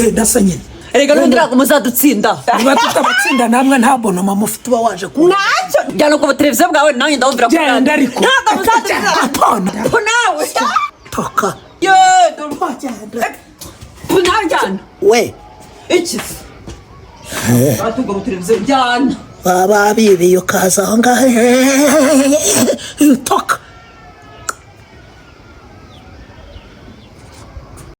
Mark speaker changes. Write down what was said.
Speaker 1: genda se nyine
Speaker 2: erega n'undira ko muzadutsinda
Speaker 1: niba tutabatsinda namwe nta bonoma mufite uba waje ku
Speaker 2: nacyo njyana ku televiziyo bwawe nawe ndawumvira ko
Speaker 1: genda ariko
Speaker 2: ntabwo muzadutsinda ko nawe
Speaker 1: toka
Speaker 2: yo ndumva njyana
Speaker 1: we
Speaker 2: iki batuga ku televiziyo njyana
Speaker 1: baba bibiye ukaza aho ngaho toka